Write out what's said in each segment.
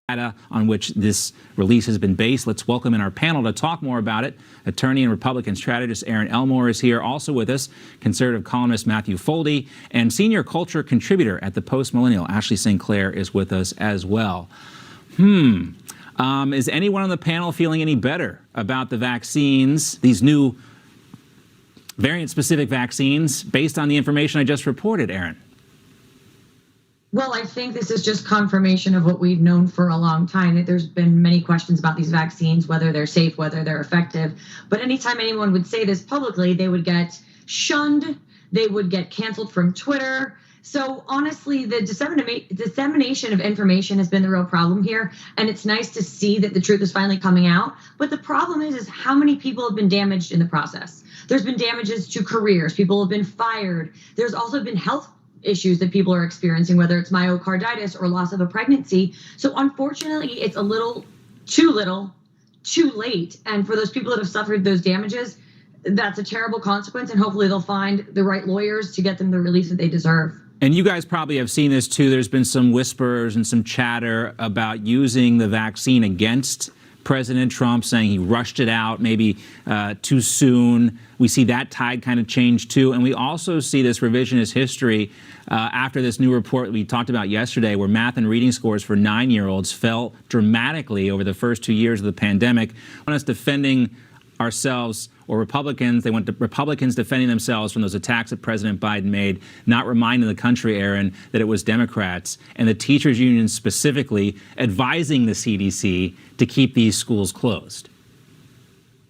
data on which this release has been based. Let's welcome in our panel to talk more about it. Attorney and Republican strategist Erin Elmore is here. Also with us, conservative columnist Matthew Foldy, and senior culture contributor at the Post Millennial, Ashley St. Clair, is with us as well. Is anyone on the panel feeling any better about the vaccines, these new variant-specific vaccines, based on the information I just reported, Erin? Well, I think this is just confirmation of what we've known for a long time, that there's been many questions about these vaccines, whether they're safe, whether they're effective. But anytime anyone would say this publicly, they would get shunned, they would get canceled from Twitter. So honestly, the dissemination of information has been the real problem here. And it's nice to see that the truth is finally coming out. But the problem is how many people have been damaged in the process. There's been damages to careers. People have been fired. There's also been health issues that people are experiencing, whether it's myocarditis or loss of a pregnancy. So unfortunately, it's a little, too late. And for those people that have suffered those damages, that's a terrible consequence. And hopefully they'll find the right lawyers to get them the release that they deserve. And you guys probably have seen this too. There's been some whispers and some chatter about using the vaccine against President Trump, saying he rushed it out maybe too soon. We see that tide kind of change too. And we also see this revisionist history after this new report we talked about yesterday, where math and reading scores for 9-year-olds fell dramatically over the first 2 years of the pandemic. On us defending ourselves, or Republicans, they want the Republicans defending themselves from those attacks that President Biden made, not reminding the country, Erin, that it was Democrats and the teachers union specifically advising the CDC to keep these schools closed.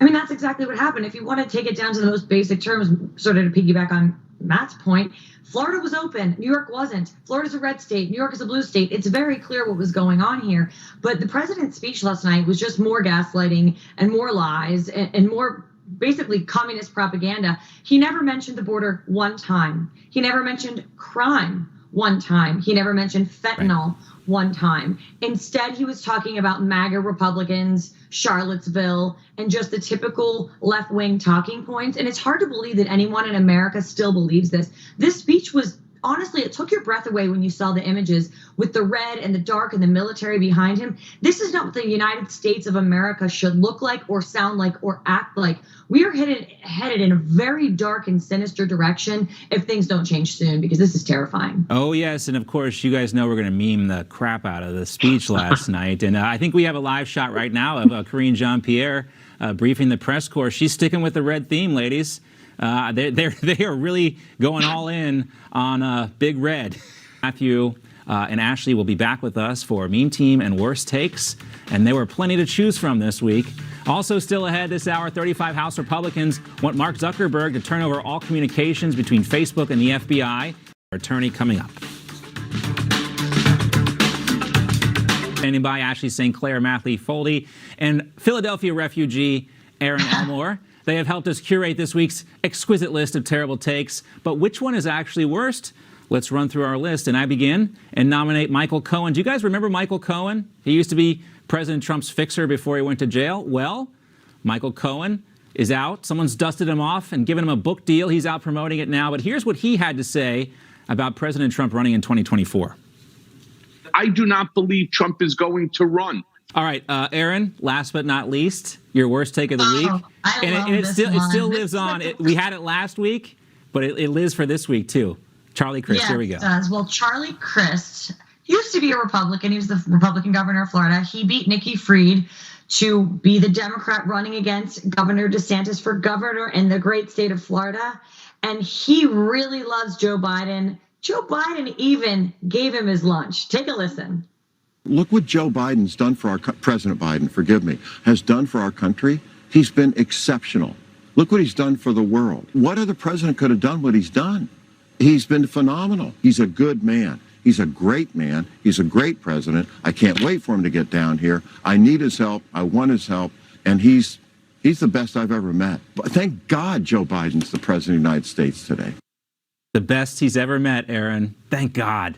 I mean, that's exactly what happened. If you want to take it down to the most basic terms, sort of to piggyback on Matt's point, Florida was open. New York wasn't. Florida's a red state. New York is a blue state. It's very clear what was going on here. But the president's speech last night was just more gaslighting and more lies and more basically communist propaganda. He never mentioned the border one time. He never mentioned crime one time. He never mentioned fentanyl one time. Instead, he was talking about MAGA Republicans, Charlottesville, and just the typical left-wing talking points. And it's hard to believe that anyone in America still believes this. This speech was, honestly, it took your breath away when you saw the images with the red and the dark and the military behind him. This is not what the United States of America should look like or sound like or act like. We are headed in a very dark and sinister direction if things don't change soon, because this is terrifying. Oh, yes. And of course, you guys know we're going to meme the crap out of the speech last night. And I think we have a live shot right now of Karine Jean-Pierre briefing the press corps. She's sticking with the red theme, ladies. They are really going all in on Big Red. Matthew and Ashley will be back with us for Meme Team and Worst Takes, and there were plenty to choose from this week. Also still ahead this hour, 35 House Republicans want Mark Zuckerberg to turn over all communications between Facebook and the FBI. Our attorney coming up. Standing by, Ashley St. Clair, Matthew Foldy, and Philadelphia refugee Erin Elmore. They have helped us curate this week's exquisite list of terrible takes. But which one is actually worst? Let's run through our list. And I begin and nominate Michael Cohen. Do you guys remember Michael Cohen? He used to be President Trump's fixer before he went to jail. Well, Michael Cohen is out. Someone's dusted him off and given him a book deal. He's out promoting it now. But here's what he had to say about President Trump running in 2024. I do not believe Trump is going to run. All right, Erin, last but not least, your worst take of the week. And it still lives on. We had it last week, but it lives for this week, too. Charlie Crist, here we go. It does. Well, Charlie Crist used to be a Republican. He was the Republican governor of Florida. He beat Nikki Fried to be the Democrat running against Governor DeSantis for governor in the great state of Florida. And he really loves Joe Biden. Joe Biden even gave him his lunch. Take a listen. Look what Joe Biden's done for our President Biden, forgive me, has done for our country. He's been exceptional. Look what he's done for the world. What other president could have done what he's done? He's been phenomenal. He's a good man. He's a great man. He's a great president. I can't wait for him to get down here. I need his help. I want his help. And he's the best I've ever met. But thank God Joe Biden's the president of the United States today. The best he's ever met, Erin. Thank God.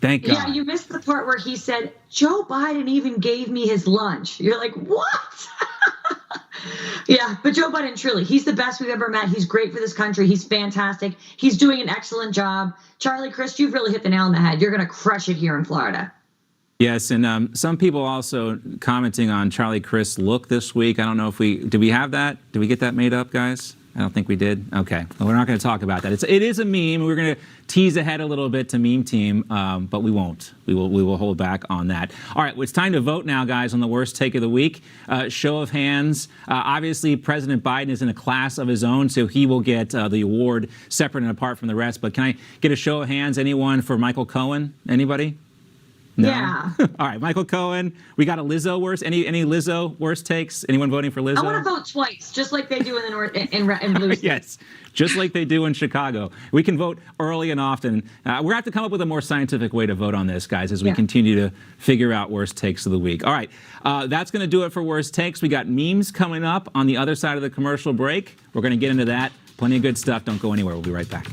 Thank God. Yeah, you missed the part where he said, Joe Biden even gave me his lunch. You're like, what? Yeah, but Joe Biden, truly, he's the best we've ever met. He's great for this country. He's fantastic. He's doing an excellent job. Charlie Crist, you've really hit the nail on the head. You're going to crush it here in Florida. Yes, and some people also commenting on Charlie Crist's look this week. I don't know if did we have that? Did we get that made up, guys? I don't think we did. Okay, well, we're not going to talk about that. It is a meme. We're going to tease ahead a little bit to meme team, but we won't. We will hold back on that. All right, well, it's time to vote now, guys, on the worst take of the week. Show of hands. Obviously, President Biden is in a class of his own, so he will get the award separate and apart from the rest. But can I get a show of hands? Anyone for Michael Cohen? Anybody? No? Yeah. All right, Michael Cohen. We got a Lizzo worst. Any Lizzo worst takes? Anyone voting for Lizzo? I want to vote twice, just like they do in the North in blue states. Yes, just like they do in Chicago. We can vote early and often. We're going to have to come up with a more scientific way to vote on this, guys, as we continue to figure out worst takes of the week. All right, that's going to do it for worst takes. We got memes coming up on the other side of the commercial break. We're going to get into that. Plenty of good stuff. Don't go anywhere. We'll be right back.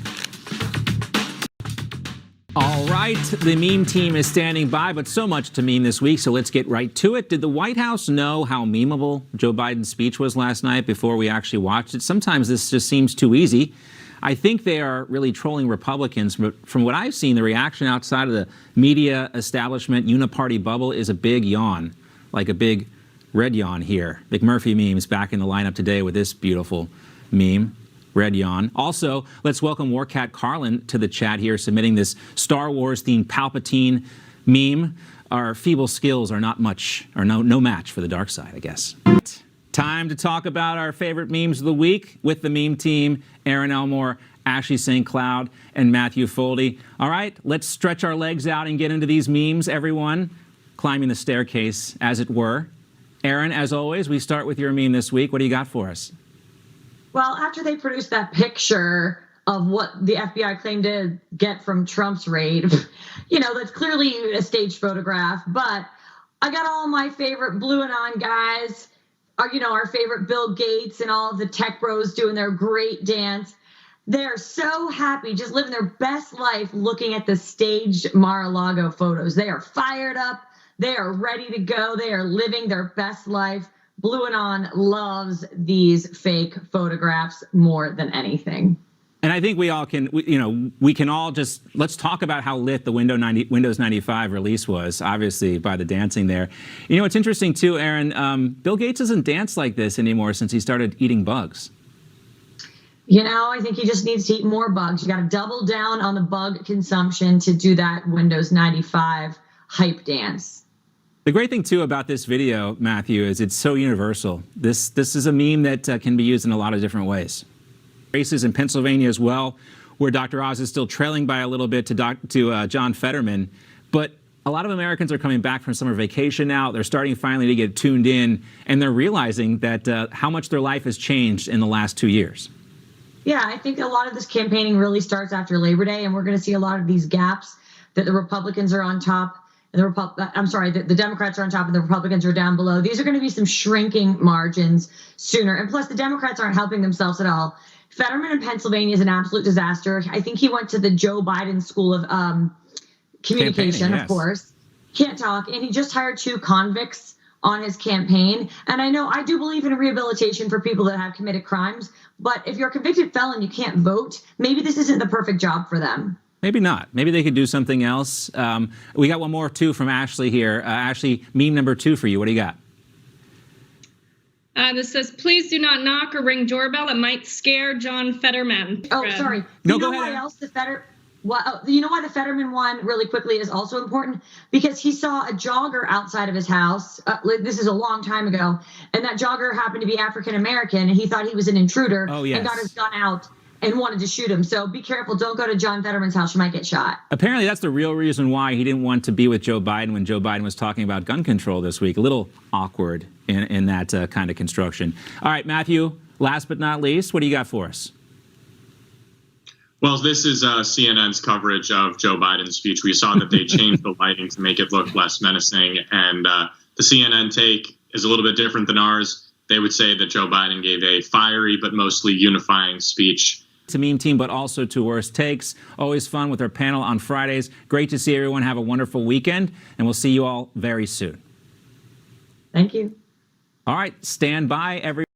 All right, the meme team is standing by, but so much to meme this week, so let's get right to it. Did the White House know how memeable Joe Biden's speech was last night before we actually watched it? Sometimes this just seems too easy. I think they are really trolling Republicans, but from what I've seen, the reaction outside of the media establishment uniparty bubble is a big yawn, like a big red yawn here. McMurphy memes back in the lineup today with this beautiful meme. Red yawn. Also, let's welcome Warcat Carlin to the chat here, submitting this Star Wars-themed Palpatine meme. Our feeble skills are not much, or no match for the dark side, I guess. Time to talk about our favorite memes of the week with the meme team, Erin Elmore, Ashley St. Cloud, and Matthew Foldy. All right, let's stretch our legs out and get into these memes, everyone. Climbing the staircase, as it were. Erin, as always, we start with your meme this week. What do you got for us? Well, after they produced that picture of what the FBI claimed to get from Trump's raid, that's clearly a staged photograph. But I got all my favorite Blue Anon guys, our favorite Bill Gates and all of the tech bros doing their great dance. They're so happy, just living their best life looking at the staged Mar-a-Lago photos. They are fired up. They are ready to go. They are living their best life. Blue Anon loves these fake photographs more than anything. And I think we all can, we can all just, let's talk about how lit the Windows 95 release was, obviously, by the dancing there. It's interesting, too, Erin, Bill Gates doesn't dance like this anymore since he started eating bugs. I think he just needs to eat more bugs. You got to double down on the bug consumption to do that Windows 95 hype dance. The great thing, too, about this video, Matthew, is it's so universal. This is a meme that can be used in a lot of different ways. Races in Pennsylvania as well, where Dr. Oz is still trailing by a little bit to John Fetterman. But a lot of Americans are coming back from summer vacation now. They're starting finally to get tuned in, and they're realizing that how much their life has changed in the last 2 years. Yeah, I think a lot of this campaigning really starts after Labor Day, and we're going to see a lot of these gaps that the Republicans are on top. The Democrats are on top and the Republicans are down below. These are going to be some shrinking margins sooner. And plus, the Democrats aren't helping themselves at all. Fetterman in Pennsylvania is an absolute disaster. I think he went to the Joe Biden School of Communication, of course. Can't talk. And he just hired 2 convicts on his campaign. And I do believe in rehabilitation for people that have committed crimes. But if you're a convicted felon, you can't vote. Maybe this isn't the perfect job for them. Maybe not. Maybe they could do something else. We got one more, too, from Ashley here. Ashley, meme number 2 for you. What do you got? This says, please do not knock or ring doorbell. That might scare John Fetterman. Oh, sorry. No, go ahead. You know why the Fetterman one really quickly is also important? Because he saw a jogger outside of his house. This is a long time ago. And that jogger happened to be African-American. And he thought he was an intruder and got his gun out and wanted to shoot him. So be careful. Don't go to John Fetterman's house. You might get shot. Apparently, that's the real reason why he didn't want to be with Joe Biden when Joe Biden was talking about gun control this week. A little awkward in that kind of construction. All right, Matthew, last but not least, what do you got for us? Well, this is CNN's coverage of Joe Biden's speech. We saw that they changed the lighting to make it look less menacing. And the CNN take is a little bit different than ours. They would say that Joe Biden gave a fiery but mostly unifying speech. To meme team, but also to worst takes. Always fun with our panel on Fridays. Great to see everyone. Have a wonderful weekend, and we'll see you all very soon. Thank you. All right, stand by, everyone.